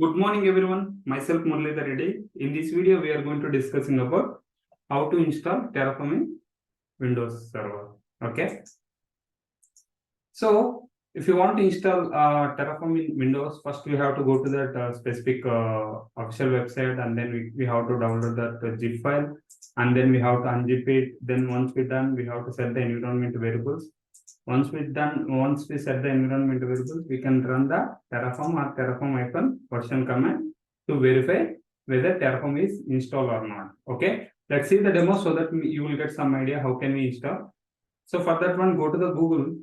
Good morning everyone, myself Muralidhara Reddy. In this video we are going to discussing about how to install Terraform in Windows server. Okay. So if you want to install Terraform in Windows, first we have to go to that specific official website, and then we have to download that zip file, and then we have to unzip it. Then once we're done, we have to set the environment variables. Once we set the environment variables, we can run the Terraform or Terraform-version command to verify whether Terraform is installed or not. Okay, let's see the demo so that you will get some idea how can we install. So for that one, go to the Google.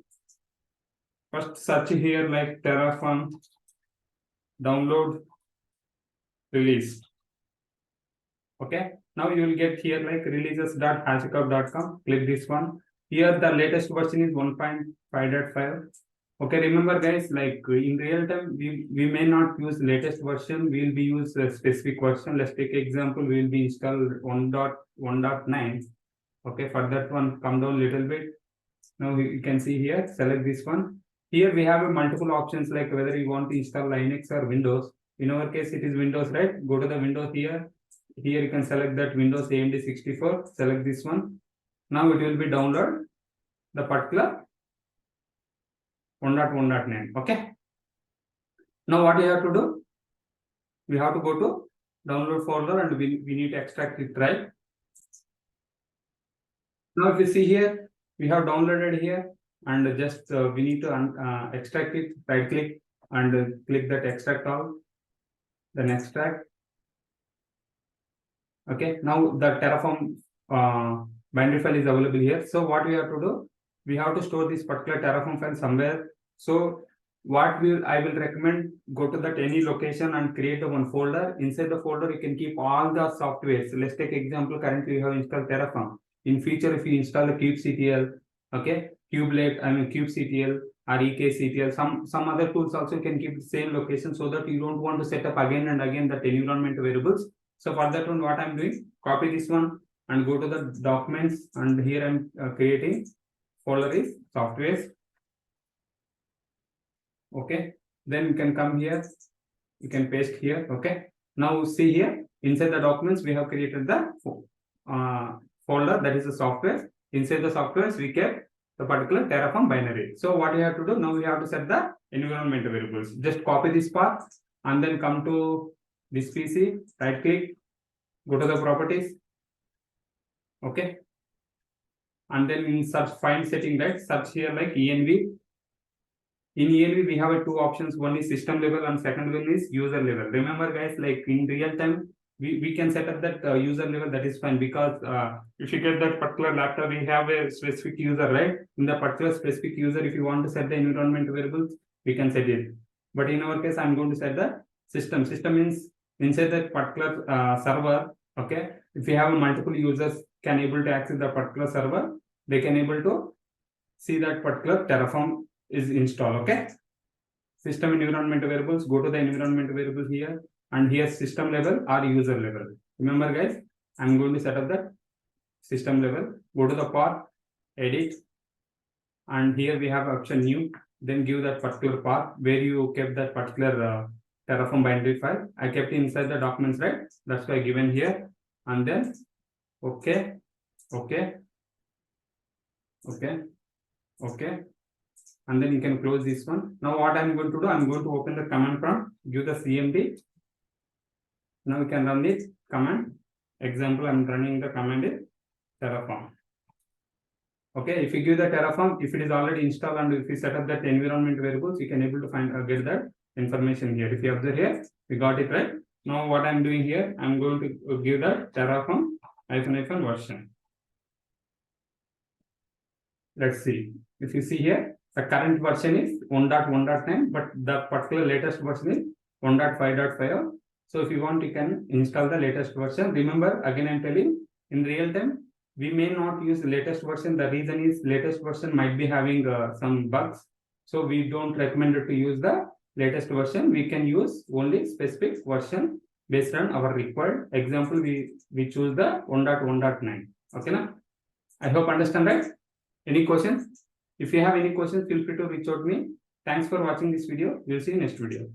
First search here like Terraform download release. Okay, now you will get here like releases.hashicorp.com. Click this one. Here the latest version is 1.5.5. Okay, remember guys, like in real time we may not use latest version, we will be use a specific version. Let's take example, we will be installed 1.1.9. okay, for that one come down little bit. Now you can see here, select this one. Here we have a multiple options like whether you want to install Linux or Windows. In our case it is Windows, right? Go to the Windows here. Here you can select that Windows AMD 64, select this one. Now it will be download the particular 1.1.9. okay. Now what you have to do? We have to go to download folder and we need to extract it, right? Now if you see here, we have downloaded here, and just we need to extract it. Right click and click that extract all, then extract. Okay, now the Terraform binary file is available here. So what we have to do? We have to store this particular Terraform file somewhere. So what I will recommend, go to that any location and create one folder. Inside the folder you can keep all the softwares. So let's take example, currently we have installed Terraform. In future if you install the kubectl, okay, kubectl or ekctl, some other tools also can keep the same location, so that you don't want to set up again and again that environment variables. So for that one, what I'm doing, copy this one and go to the documents, and here I'm creating folder is softwares. Okay, then you can come here, you can paste here. Okay, now see here inside the documents we have created the folder, that is the software. Inside the softwares we kept the particular Terraform binary. So what you have to do now, we have to set the environment variables. Just copy this path and then come to this PC, right click, go to the properties. Okay, and then in search find setting, right, search here like env. In env we have two options, one is system level and second one is user level. Remember guys, like in real time we can set up that user level, that is fine, because if you get that particular laptop, we have a specific user, right? In the particular specific user, if you want to set the environment variables, we can set it. But in our case, I'm going to set the system. System means inside that particular server. Okay, if you have multiple users can able to access the particular server, they can able to see that particular Terraform is installed. Okay, system environment variables, go to the environment variable here, and here system level or user level. Remember guys, I'm going to set up that system level. Go to the path, edit, and here we have option new. Then give that particular path where you kept that particular Terraform binary file. I kept inside the documents, right? That's why given here. And then okay, and then you can close this one. Now what I'm going to do, I'm going to open the command prompt, give the cmd. Now we can run this command. Example, I'm running the command is Terraform. Okay, if you give the Terraform, if it is already installed and if you set up that environment variables, you can able to find get that information here. If you observe here, we got it, right? Now what I'm doing here, I'm going to give the Terraform version. Let's see. If you see here, the current version is 1.1.9, but the particular latest version is 1.5.5. So if you want, you can install the latest version. Remember, again I'm telling, in real time we may not use the latest version. The reason is latest version might be having some bugs, so we don't recommend it to use the latest version. We can use only specific version based on our required. Example, we choose the 1.1.9. okay now? I hope understand, right? Any questions? If you have any questions, feel free to reach out to me. Thanks for watching this video. We'll see you next video.